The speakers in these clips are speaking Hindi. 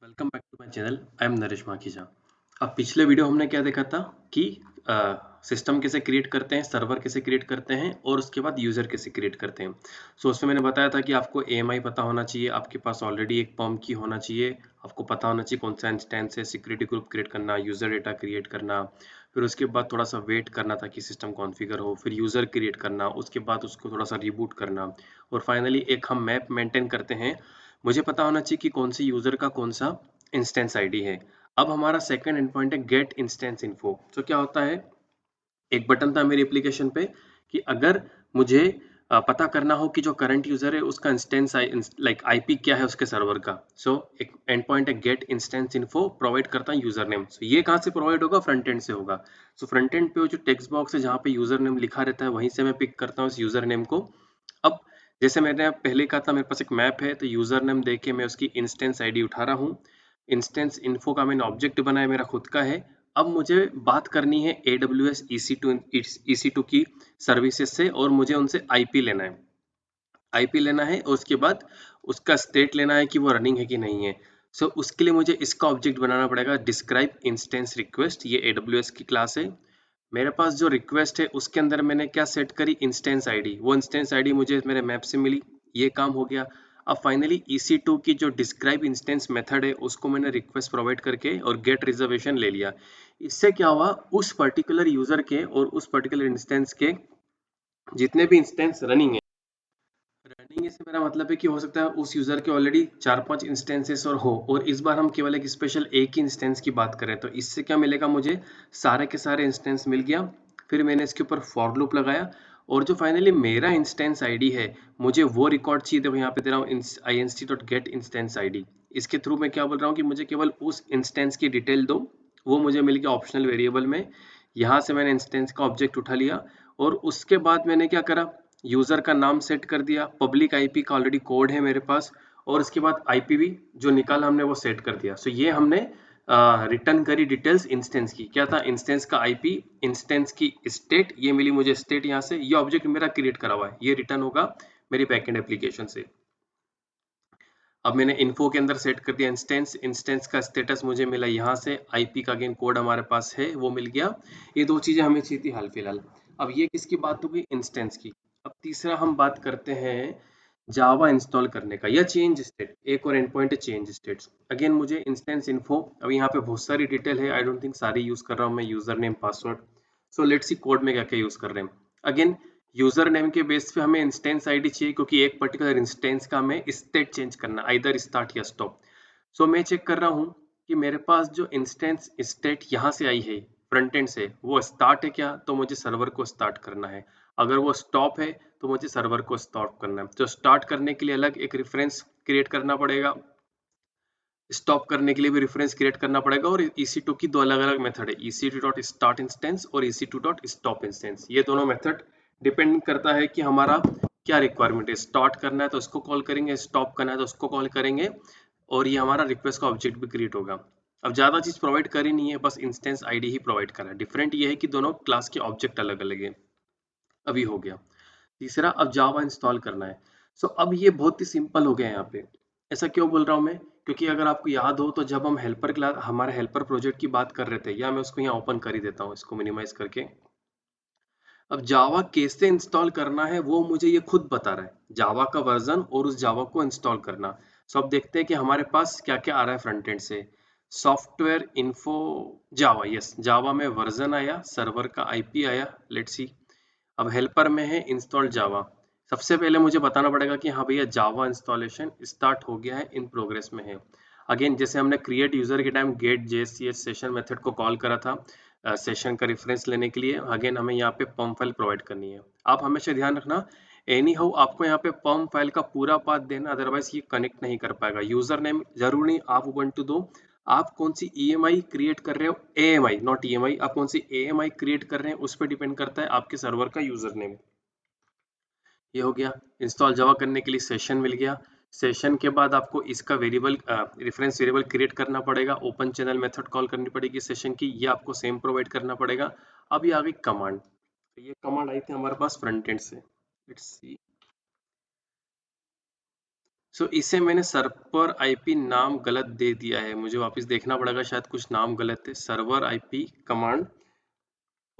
Welcome back to my channel. I am Naresh Makhija. अब पिछले वीडियो हमने क्या देखा था कि सिस्टम कैसे क्रिएट करते हैं, सर्वर कैसे क्रिएट करते हैं और उसके बाद यूज़र कैसे क्रिएट करते हैं। उसमें मैंने बताया था कि आपको एएमआई पता होना चाहिए, आपके पास ऑलरेडी एक पर्म की होना चाहिए, आपको पता होना चाहिए कौन सा इंस्टेंस है, सिक्योरिटी ग्रुप क्रिएट करना, यूज़र डेटा क्रिएट करना, फिर उसके बाद थोड़ा सा वेट करना था कि सिस्टम कॉन्फ़िगर हो, फिर यूज़र क्रिएट करना, उसके बाद उसको थोड़ा सा रिबूट करना और फाइनली एक हम मैप मेंटेन करते हैं। मुझे पता होना चाहिए कि कौन सी यूज़र का कौन सा इंस्टेंस आईडी है। अब हमारा सेकंड एंड पॉइंट है गेट इंस्टेंस इन्फो। तो क्या होता है, एक बटन था मेरी एप्लीकेशन पे कि अगर मुझे पता करना हो कि जो करंट यूजर है उसका इंस्टेंस लाइक आईपी क्या है उसके सर्वर का। एक एंड पॉइंट है गेट इंस्टेंस इन्फो, प्रोवाइड करता है यूजर नेम। ये कहाँ से प्रोवाइड होगा? फ्रंट एंड से होगा। फ्रंट एंड पे वो जो टेक्स्ट बॉक्स है जहाँ पे यूजर नेम लिखा रहता है वहीं से मैं पिक करता हूँ इस यूजर नेम को। अब जैसे मैंने पहले कहा था मेरे पास एक मैप है, तो यूजर नेम दे के मैं उसकी इंस्टेंस आईडी उठा रहा हूँ। इंस्टेंस इन्फो का मैंने ऑब्जेक्ट बनाया, मेरा खुद का है। अब मुझे बात करनी है AWS EC2 की सर्विसेज से और मुझे उनसे आईपी लेना है। आईपी लेना है और उसके बाद उसका स्टेट लेना है कि वो रनिंग है कि नहीं है। उसके लिए मुझे इसका ऑब्जेक्ट बनाना पड़ेगा, डिस्क्राइब इंस्टेंस रिक्वेस्ट। ये AWS की क्लास है। मेरे पास जो रिक्वेस्ट है उसके अंदर मैंने क्या सेट करी? Instance ID. वो इंस्टेंस आईडी मुझे मेरे मैप से मिली। ये काम हो गया। अब फाइनली EC2 की जो डिस्क्राइब इंस्टेंस मेथड है उसको मैंने रिक्वेस्ट प्रोवाइड करके और गेट रिजर्वेशन ले लिया। इससे क्या हुआ, उस पर्टिकुलर यूजर के और उस पर्टिकुलर इंस्टेंस के जितने भी इंस्टेंस रनिंग है, रनिंग से मेरा मतलब है कि हो सकता है उस यूजर के ऑलरेडी 4-5 इंस्टेंसेस और इस बार हम केवल एक स्पेशल एक ही इंस्टेंस की बात करें, तो इससे क्या मिलेगा? मुझे सारे के सारे इंस्टेंस मिल गया। फिर मैंने इसके ऊपर फॉर लूप लगाया और जो फाइनली मेरा इंस्टेंस आईडी है मुझे वो रिकॉर्ड चाहिए। देखो यहाँ पे दे रहा हूँ inst.get इंस्टेंस आईडी। इसके थ्रू मैं क्या बोल रहा हूँ कि मुझे केवल उस इंस्टेंस की डिटेल दो। वो मुझे मिल गया ऑप्शनल वेरिएबल में। यहाँ से मैंने इंस्टेंस का ऑब्जेक्ट उठा लिया और उसके बाद मैंने क्या करा, यूजर का नाम सेट कर दिया, पब्लिक आईपी का ऑलरेडी कोड है मेरे पास और उसके बाद आईपीवी जो निकाला हमने वो सेट कर दिया। ये हमने रिटर्न करी डिटेल्स इंस्टेंस की। क्या था? इंस्टेंस का आईपी, इंस्टेंस की स्टेट, ये मिली मुझे स्टेट। यहाँ से ये ऑब्जेक्ट मेरा क्रिएट करा हुआ है, ये रिटर्न होगा मेरी बैकएंड एप्लीकेशन से। अब मैंने इन्फो के अंदर सेट कर दिया इंस्टेंस, इंस्टेंस का स्टेटस मुझे मिला यहाँ से, आईपी का अगेन कोड हमारे पास है वो मिल गया। ये दो चीजें हमें चाहिए थी हाल फिलहाल। अब ये किसकी बात होगी? इंस्टेंस की। अब तीसरा हम बात करते हैं जावा इंस्टॉल करने का या चेंज स्टेट। एक और एंड पॉइंट है चेंज स्टेट्स। अगेन मुझे इंस्टेंस इन्फो, अब यहाँ पे बहुत सारी डिटेल है, आई डोंट थिंक सारी यूज कर रहा हूँ मैं, user name password. Let's see code में क्या क्या यूज कर रहे हैं। अगेन यूजर नेम के बेस पे हमें इंस्टेंस आईडी चाहिए क्योंकि एक पर्टिकुलर इंस्टेंस का हमें स्टेट चेंज करना, आइदर स्टार्ट या स्टॉप। मैं चेक कर रहा हूँ कि मेरे पास जो इंस्टेंस स्टेट यहाँ से आई है फ्रंट एंड से, वो स्टार्ट है क्या? तो मुझे सर्वर को स्टार्ट करना है। अगर वो स्टॉप है तो मुझे सर्वर को स्टॉप करना है। तो स्टार्ट करने के लिए अलग एक रेफरेंस क्रिएट करना पड़ेगा, स्टॉप करने के लिए भी रेफरेंस क्रिएट करना पड़ेगा। और EC2 की दो अलग अलग मेथड है, EC2.start इंस्टेंस और EC2.stop इंस्टेंस। ये दोनों मेथड डिपेंड करता है कि हमारा क्या रिक्वायरमेंट है। स्टार्ट करना है तो उसको कॉल करेंगे, स्टॉप करना है तो उसको कॉल करेंगे और ये हमारा रिक्वेस्ट का ऑब्जेक्ट भी क्रिएट होगा। अब ज्यादा चीज प्रोवाइड करी नहीं है, बस इंस्टेंस आईडी ही प्रोवाइड करा है। डिफरेंट ये है कि दोनों क्लास के ऑब्जेक्ट अलग अलग है। अभी हो गया। तीसरा, अब जावा इंस्टॉल करना है। अब ये बहुत ही सिंपल हो गया है यहाँ पे। ऐसा क्यों बोल रहा हूँ मैं? क्योंकि अगर आपको याद हो तो जब हम हेल्पर क्लास, हमारे हेल्पर प्रोजेक्ट की बात कर रहे थे, या मैं उसको यहाँ ओपन कर ही देता हूँ इसको मिनिमाइज करके। अब जावा कैसे इंस्टॉल करना है वो मुझे ये खुद बता रहा है, जावा का वर्जन और उस जावा को इंस्टॉल करना। अब देखते हैं कि हमारे पास क्या क्या आ रहा है फ्रंट एंड से। सॉफ्टवेयर इन्फो जावा, यस जावा में वर्जन आया, सर्वर का आईपी आया, लेट्स सी। अब हेल्पर में है इंस्टॉल जावा। सबसे पहले मुझे बताना पड़ेगा कि हाँ भैया जावा इंस्टॉलेशन स्टार्ट हो गया है, इन प्रोग्रेस में है। अगेन जैसे हमने क्रिएट यूजर के time get JSCH session method को कॉल करा था सेशन का रेफरेंस लेने के लिए, अगेन हमें यहाँ पे पर्म फाइल प्रोवाइड करनी है। आप हमेशा ध्यान रखना, एनी हाउ आपको यहाँ पे पर्म फाइल का पूरा पाथ देना, अदरवाइज ये कनेक्ट नहीं कर पाएगा। यूजर नेम जरूर नहीं आप उबंटू दो। आप कौन सी EMI क्रिएट कर रहे हो, AMI नॉट EMI, आप कौन सी AMI क्रिएट कर रहे हैं उस पर डिपेंड करता है आपके सर्वर का यूजर नेम। ये हो गया। इंस्टॉल जावा करने के लिए सेशन मिल गया। सेशन के बाद आपको इसका वेरिएबल रेफरेंस वेरिएबल क्रिएट करना पड़ेगा, ओपन चैनल मेथड कॉल करनी पड़ेगी सेशन की, ये आपको सेम प्रोवाइड करना पड़ेगा। अब ये आ गई कमांड। तो ये कमांड आई थी हमारे पास फ्रंट एंड से। Let's see. सो इसे मैंने सर्वर आईपी नाम गलत दे दिया है, मुझे वापस देखना पड़ेगा, शायद कुछ नाम गलत है। Server IP command,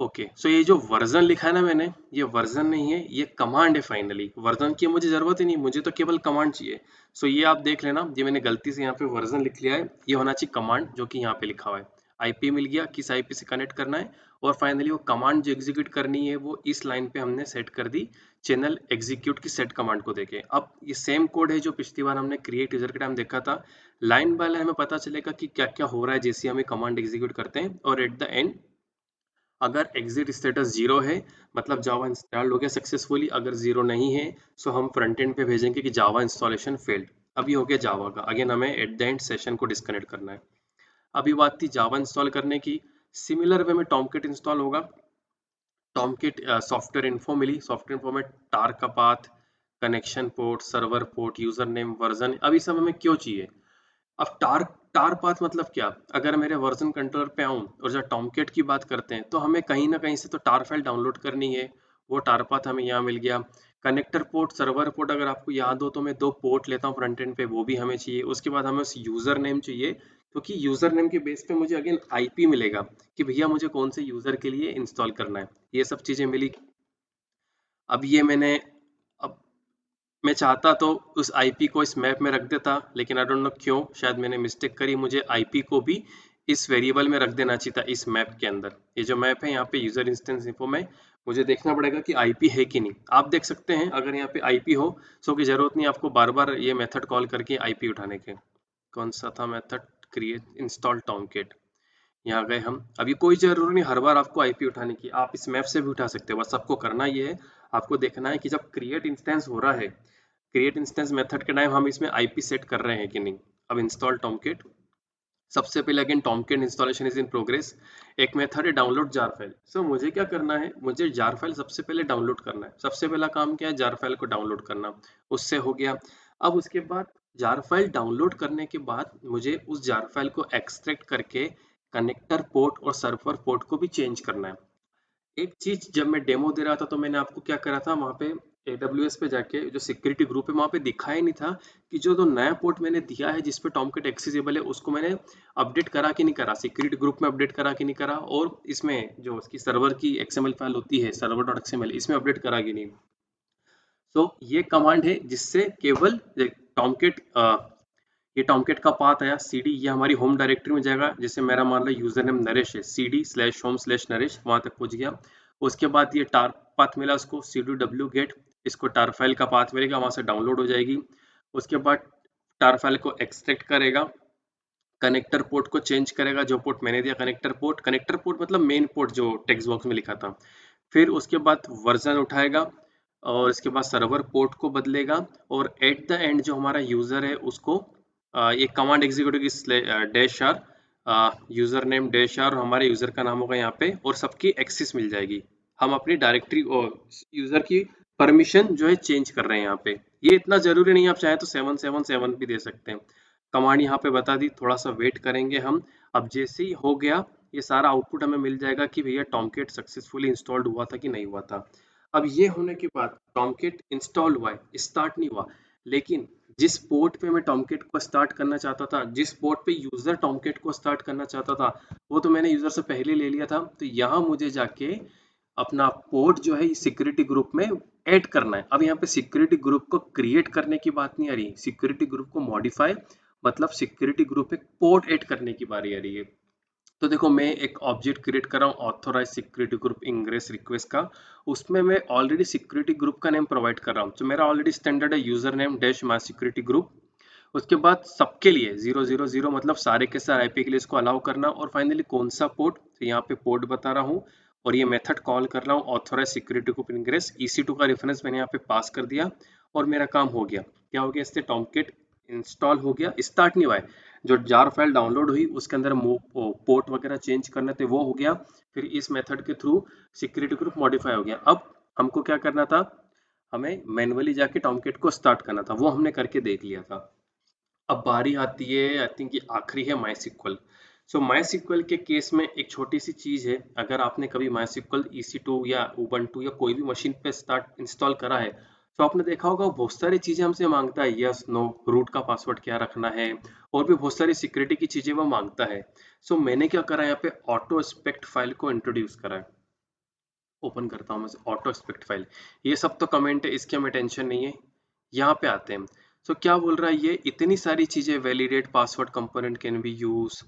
okay. So ये जो वर्जन लिखा है ना मैंने, ये वर्जन नहीं है, ये कमांड है। फाइनली वर्जन की मुझे जरूरत ही नहीं, मुझे तो केवल कमांड चाहिए। सो ये आप देख लेना, ये मैंने गलती से यहाँ पे वर्जन लिख लिया है, ये होना चाहिए कमांड, जो कि यहाँ पे लिखा हुआ है। आईपी मिल गया, किस आईपी से कनेक्ट करना है, और फाइनली वो कमांड जो एग्जीक्यूट करनी है वो इस लाइन पे हमने सेट कर दी, चैनल एग्जीक्यूट की सेट कमांड को देके। अब ये सेम कोड है जो पिछली बार हमने क्रिएट यूजर के टाइम देखा था। लाइन बाय लाइन हमें पता चलेगा कि क्या क्या हो रहा है जैसे हमें कमांड एग्जीक्यूट करते हैं, और एट द एंड अगर एग्जिट स्टेटस 0 है मतलब जावा इंस्टॉल हो गया सक्सेसफुली, अगर 0 नहीं है सो हम फ्रंट एंड पे भेजेंगे कि जावा इंस्टॉलेशन फेल्ड। अभी हो गया जावा का, अगेन हमें एट द एंड सेशन को डिस्कनेक्ट करना है। अभी बात थी जावा इंस्टॉल करने की, सिमिलर वे में टॉमकिट इंस्टॉल होगा। टॉमकिट सॉफ्टवेयर इन्फो मिली, सॉफ्टवेयर इन्फो में टार का path, connection port, server port, user name, version, अभी सब हमें क्यों चाहिए। अब टार टार पाथ मतलब क्या, अगर मेरे वर्जन कंट्रोलर पे आऊं और जब टॉमकेट की बात करते हैं तो हमें कहीं ना कहीं से तो टार फाइल डाउनलोड करनी है, वो टार पाथ हमें यहाँ मिल गया। कनेक्टर पोर्ट, सर्वर पोर्ट, अगर आपको याद हो तो मैं दो पोर्ट लेता हूँ फ्रंट एंड पे, वो भी हमें चाहिए। उसके बाद हमें उस यूजर नेम चाहिए, क्योंकि यूजर नेम के बेस पे मुझे अगेन आईपी मिलेगा कि भैया मुझे कौन से यूजर के लिए इंस्टॉल करना है। ये सब चीजें मिली। अब ये मैंने, अब मैं चाहता तो उस आईपी को इस मैप में रख देता, लेकिन आई डोंट नो क्यों, शायद मैंने मिस्टेक करी, मुझे आईपी को भी इस वेरिएबल में रख देना चाहिए था, इस मैप के अंदर। ये जो मैप है यहाँ पे यूजर इंस्टेंस इन्फो में, मुझे देखना पड़ेगा कि आईपी है कि नहीं। आप देख सकते हैं अगर यहाँ पे आईपी हो, सो की जरूरत नहीं आपको बार बार ये मेथड कॉल करके आईपी उठाने के। कौन सा था मेथड, क्रिएट इंस्टॉल टॉमकेट, यहाँ गए हम। अभी कोई जरूरी नहीं हर बार आपको आईपी उठाने की, आप इस मैप से भी उठा सकते हो। बस आपको करना ये है, आपको देखना है कि जब क्रिएट इंस्टेंस हो रहा है, क्रिएट इंस्टेंस मेथड के टाइम हम इसमें आईपी सेट कर रहे हैं कि नहीं। अब इंस्टॉल टॉमकिट, सबसे पहले again Tomcat installation is in progress. एक मेथड है डाउनलोड जार फाइल। सो मुझे क्या करना है, मुझे जार फाइल सबसे पहले डाउनलोड करना है। सबसे पहला काम क्या है, जार फाइल को डाउनलोड करना, उससे हो गया। अब उसके बाद जार फाइल डाउनलोड करने के बाद मुझे उस जार फाइल को एक्सट्रैक्ट करके कनेक्टर पोर्ट और सर्वर पोर्ट को भी चेंज करना है। एक चीज जब मैं डेमो दे रहा था तो मैंने आपको क्या करा था, वहाँ पे AWS पे जाके जो सिक्योरिटी ग्रुप है वहाँ पे दिखाया नहीं था कि जो तो नया पोर्ट मैंने दिया है जिसपे टॉमकिट एक्सेसिबल है उसको मैंने अपडेट करा कि नहीं करा, सिक्योरिटी ग्रुप में अपडेट करा कि नहीं करा, और इसमें जो उसकी सर्वर की XML फाइल होती है server.xml, इसमें अपडेट करा कि नहीं। तो ये कमांड है जिससे केवल टॉमकिट, ये टॉमकिट का पाथ आया cd, ये हमारी होम डायरेक्टरी में जाएगा, जैसे मेरा मान लो यूजर नेम नरेश है, cd/home/naresh वहां तक पहुंच गया। उसके बाद ये टार पाथ मिला उसको, cd w get, इसको टार फाइल का पाथ मिलेगा, वहां से डाउनलोड हो जाएगी। उसके बाद टार फाइल को एक्सट्रैक्ट करेगा, कनेक्टर पोर्ट को चेंज करेगा, जो पोर्ट मैंने दिया कनेक्टर पोर्ट, कनेक्टर पोर्ट मतलब मेन पोर्ट जो टेक्स्ट बॉक्स में लिखा था। फिर उसके बाद वर्जन उठाएगा, और इसके बाद सर्वर पोर्ट को बदलेगा, और एट द एंड जो हमारा यूजर है उसको ये कमांड एग्जीक्यूट की dash R, user name dash R, हमारे यूजर का नाम होगा यहाँ पे, और सबकी एक्सेस मिल जाएगी। हम अपनी डायरेक्टरी और यूजर की परमिशन जो है चेंज कर रहे हैं यहाँ पे। ये इतना जरूरी नहीं है, आप चाहे तो 777 भी दे सकते हैं। कमांड यहाँ पे बता दी, थोड़ा सा वेट करेंगे हम। अब जैसे ही हो गया, ये सारा आउटपुट हमें मिल जाएगा कि भैया टॉमकिट सक्सेसफुली इंस्टॉल्ड हुआ था कि नहीं हुआ था। अब ये होने के बाद टॉमकिट इंस्टॉल हुआ है, स्टार्ट नहीं हुआ, लेकिन जिस पोर्ट पे मैं टॉमकिट को स्टार्ट करना चाहता था, जिस पोर्ट पे यूजर टॉमकिट को स्टार्ट करना चाहता था, वो तो मैंने यूजर से पहले ले लिया था। तो यहाँ मुझे जाके अपना पोर्ट जो है सिक्योरिटी ग्रुप में ऐड करना है। अब यहाँ पे सिक्योरिटी ग्रुप को क्रिएट करने की बात नहीं आ रही, सिक्योरिटी ग्रुप को मॉडिफाई मतलब सिक्योरिटी ग्रुप एक पोर्ट ऐड करने की बारी आ रही है। तो देखो मैं एक ऑब्जेक्ट क्रिएट कर रहा हूँ authorize security group ingress request का, उसमें मैं ऑलरेडी सिक्योरिटी ग्रुप का नेम प्रोवाइड कर रहा हूँ। तो मेरा ऑलरेडी स्टैंडर्ड है user name dash my security group. उसके बाद सबके लिए 000 मतलब सारे के सारे आईपी के लिए इसको अलाउ करना, और फाइनली कौन सा पोर्ट, तो यहाँ पे पोर्ट बता रहा हूँ, और ये मेथड कॉल कर रहा हूँ authorize security group ingress, EC2 का रेफरेंस मैंने यहाँ पे पास कर दिया, और मेरा काम हो गया। क्या हो गया, इससे टॉमकिट इंस्टॉल हो गया, स्टार्ट नहीं हुआ है। जो जार फाइल डाउनलोड हुई उसके अंदर पोर्ट वगैरह चेंज करने थे, वो हो गया। फिर इस मेथड के थ्रू सिक्योरिटी ग्रुप मॉडिफाई हो गया। अब हमको क्या करना था, हमें मैनुअली जाके टॉमकिट को स्टार्ट करना था, वो हमने करके देख लिया था। अब बारी आती है, आई थिंक ये आखिरी है, माई सिक्वल। सो माई सिक्वल के केस में एक छोटी सी चीज है, अगर आपने कभी माई सिक्वल EC2 या उबंटू या कोई भी मशीन पे स्टार्ट इंस्टॉल करा है, तो आपने देखा होगा वो बहुत सारी चीजें हमसे मांगता है, यस नो, रूट का पासवर्ड क्या रखना है, और भी बहुत सारी सिक्योरिटी की चीजें वो मांगता है। सो मैंने क्या करा यहाँ पे, ऑटो एक्सपेक्ट फाइल को इंट्रोड्यूस करा है। ओपन करता हूँ मैं ऑटो एक्सपेक्ट फाइल। ये सब तो कमेंट है, इसकी हमें टेंशन नहीं है। यहाँ पे आते हैं। सो क्या बोल रहा है ये, इतनी सारी चीजें, validate password component can be use,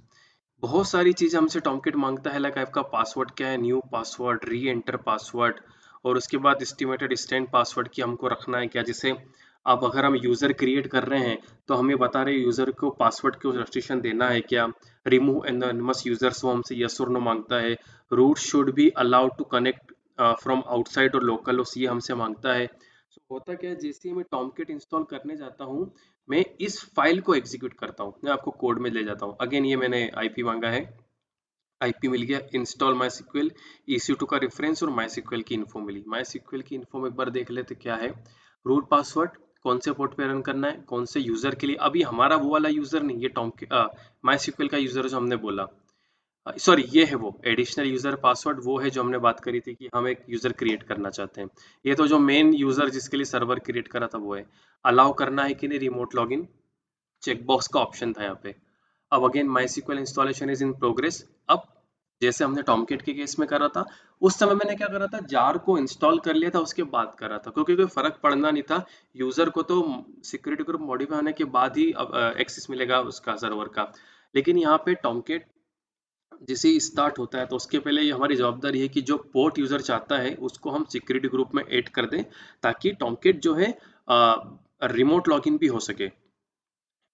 बहुत सारी चीजें हमसे टॉमकिट मांगता है। लाइक आपका पासवर्ड क्या है, न्यू पासवर्ड, री एंटर पासवर्ड, और उसके बाद एस्टिमेटेड स्टैंड पासवर्ड की हमको रखना है क्या। जैसे अब अगर हम यूजर क्रिएट कर रहे हैं तो हमें बता रहे यूजर को पासवर्ड को रेस्ट्रिक्शन देना है क्या, रिमूव एनोनिमस यूजर्स वो हमसे यस और नो मांगता है, root should be allowed to connect from outside और लोकल होस्ट ये हमसे मांगता है। So, होता क्या है, जैसे ही मैं टॉमकिट इंस्टॉल करने जाता हूँ, मैं इस फाइल को एग्जीक्यूट करता हूँ, मैं आपको कोड में ले जाता हूँ। अगेन ये मैंने आईपी मांगा है, आईपी मिल गया, इंस्टॉल माई सिक्वल, EC2 का रेफरेंस और माई सिक्वल की इन्फो मिली। माई सिक्वल की इन्फो में एक बार देख लेते क्या है, रूट पासवर्ड, कौन से पोर्ट पे रन करना है, कौन से यूजर के लिए। अभी हमारा वो वाला यूजर नहीं, ये माई सिक्वल का यूजर जो हमने बोला, सॉरी ये है वो एडिशनल यूजर पासवर्ड, वो है जो हमने बात करी थी कि हम एक यूजर क्रिएट करना चाहते हैं। ये तो जो मेन यूजर जिसके लिए सर्वर क्रिएट करा था वो है। अलाउ करना है कि नहीं रिमोट लॉगिन, चेकबॉक्स का ऑप्शन था यहाँ पे। अब again MySQL installation is in progress. अब जैसे हमने टॉमकिट के केस में करा था, उस समय मैंने क्या करा था, जार को इंस्टॉल कर लिया था उसके बाद करा था, क्योंकि कोई फर्क पड़ना नहीं था। यूजर को तो सिक्योरिटी ग्रुप मॉडिफाई होने के बाद ही एक्सेस मिलेगा उसका सर्वर का। लेकिन यहाँ पे टॉमकिट जैसे ही स्टार्ट होता है तो उसके पहले ये हमारी जवाबदारी है कि जो पोर्ट यूजर चाहता है उसको हम सिक्योरिटी ग्रुप में ऐड कर दें, ताकि टॉमकिट जो है रिमोट लॉगिन भी हो सके।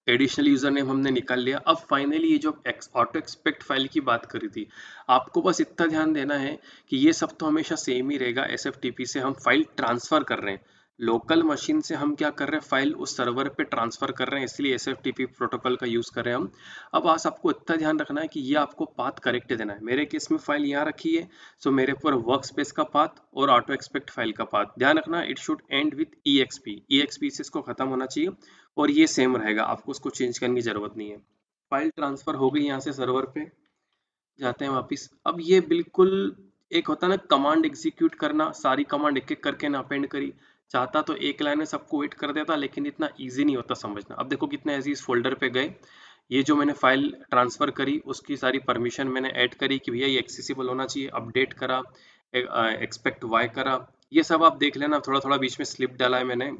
एडिशनल यूजर नेम हमने निकाल लिया। अब फाइनली ये जो ऑटो एक्सपेक्ट फाइल की बात करी थी, आपको बस इतना ध्यान देना है कि ये सब तो हमेशा सेम ही रहेगा। SFTP से हम फाइल ट्रांसफर कर रहे हैं, लोकल मशीन से हम क्या कर रहे हैं, फाइल उस सर्वर पे ट्रांसफर कर रहे हैं, इसलिए SFTP प्रोटोकॉल का यूज कर रहे हैं हम। अब आज आपको इतना ध्यान रखना है कि ये आपको पाथ करेक्ट देना है। मेरे केस में फाइल यहाँ रखी है, सो मेरे पर वर्क स्पेस का पाथ और ऑटो एक्सपेक्ट फाइल का पाथ ध्यान रखना, it should and with EXP से इसको खत्म होना चाहिए, और ये सेम रहेगा, आपको उसको चेंज करने की जरूरत नहीं है। फाइल ट्रांसफर हो गई यहाँ से सर्वर पे, जाते हैं वापस। अब ये बिल्कुल एक होता है ना कमांड एग्जीक्यूट करना, सारी कमांड एक एक करके ना अपेंड करी, चाहता तो एक लाइन में सबको वेट कर देता, लेकिन इतना इजी नहीं होता समझना। अब देखो कितने ऐसे इस फोल्डर पे गए, ये जो मैंने फाइल ट्रांसफर करी उसकी सारी परमिशन मैंने ऐड करी कि भैया ये एक्सेसिबल होना चाहिए, अपडेट करा, एक्सपेक्ट वाई करा, ये सब आप देख लेना, थोड़ा थोड़ा बीच में स्लिप डाला है मैंने।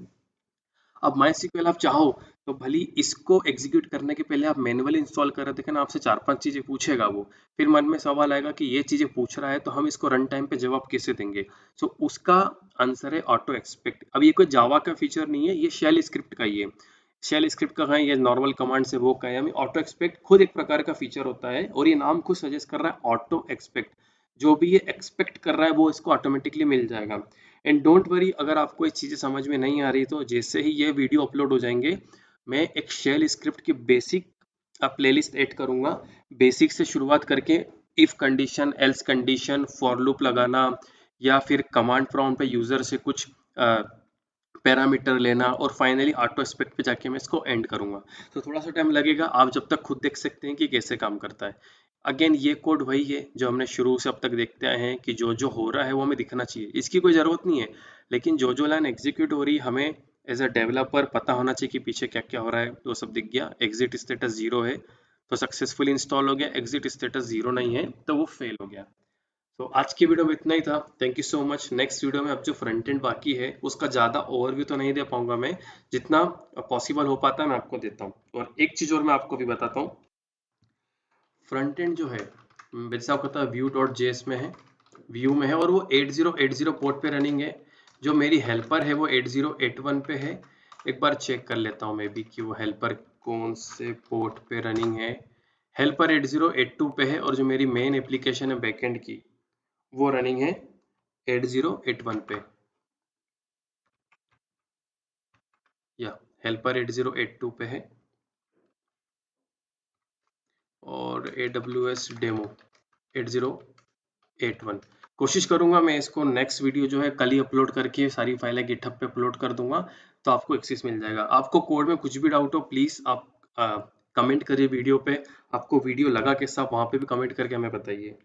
अब माई SQL आप चाहो तो भली इसको एग्जीक्यूट करने के पहले आप मैनुअली इंस्टॉल कर रहे थे ना, आपसे 4-5 चीजें पूछेगा वो, फिर मन में सवाल आएगा कि ये चीजें पूछ रहा है तो हम इसको रन टाइम पे जवाब कैसे देंगे। सो उसका आंसर है ऑटो एक्सपेक्ट। अब ये कोई जावा का फीचर नहीं है, ये शेल स्क्रिप्ट का ही है। शेल स्क्रिप्ट का है, ये नॉर्मल कमांड से वो का है, हमें ऑटो एक्सपेक्ट खुद एक प्रकार का फीचर होता है, और ये नाम खुद सजेस्ट कर रहा है ऑटो एक्सपेक्ट। जो भी ये एक्सपेक्ट कर रहा है वो इसको ऑटोमेटिकली मिल जाएगा। एंड डोंट वरी, अगर आपको ये चीज़ें समझ में नहीं आ रही तो जैसे ही ये वीडियो अपलोड हो जाएंगे, मैं एक शेल स्क्रिप्ट की बेसिक प्लेलिस्ट ऐड करूंगा। बेसिक से शुरुआत करके if condition, else condition, for loop लगाना, या फिर कमांड प्रॉम्प्ट पे यूजर से कुछ पैरामीटर लेना, और फाइनली ऑटो एक्सपेक्ट पे जाके मैं इसको एंड करूंगा। तो थोड़ा सा टाइम लगेगा, आप जब तक खुद देख सकते हैं कि कैसे काम करता है। अगेन ये कोड वही है जो हमने शुरू से अब तक देखते आए हैं कि जो जो हो रहा है वो हमें दिखना चाहिए, इसकी कोई ज़रूरत नहीं है। लेकिन जो जो लाइन एग्जीक्यूट हो रही है हमें एज अ डेवलपर पता होना चाहिए कि पीछे क्या क्या हो रहा है। तो सब दिख गया, एग्जिट स्टेटस 0 है तो सक्सेसफुली इंस्टॉल हो गया, एग्जिट स्टेटस 0 नहीं है तो वो फेल हो गया। तो आज की वीडियो में इतना ही था, thank you so much. Next video में अब जो फ्रंट एंड बाकी है उसका ज़्यादा ओवरव्यू तो नहीं दे पाऊंगा मैं, जितना पॉसिबल हो पाता है मैं आपको देता हूँ। और एक चीज़ और मैं आपको भी बताता हूँ, फ्रंट एंड जो है वैसे आपको पता है Vue.js में है, व्यू में है, और वो 8080 पोर्ट पे रनिंग है। जो मेरी हेल्पर है वो 8081 पे है। एक बार चेक कर लेता हूँ मैं भी कि वो हेल्पर कौन से पोर्ट पे रनिंग है। हेल्पर 8082 पे है, और जो मेरी मेन एप्लीकेशन है बैकएंड की वो रनिंग है 8081 पे। या हेल्पर 8082 पे है, और AWS डेमो 8081। कोशिश करूंगा मैं इसको नेक्स्ट वीडियो जो है कल ही अपलोड करके सारी फाइलें गिटहब पे अपलोड कर दूंगा, तो आपको एक्सेस मिल जाएगा। आपको कोड में कुछ भी डाउट हो प्लीज आप कमेंट करिए वीडियो पे, आपको वीडियो लगा कैसा वहां पे भी कमेंट करके हमें बताइए।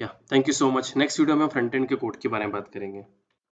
या thank you so much. Next video में फ्रंट एंड के कोड के बारे में बात करेंगे।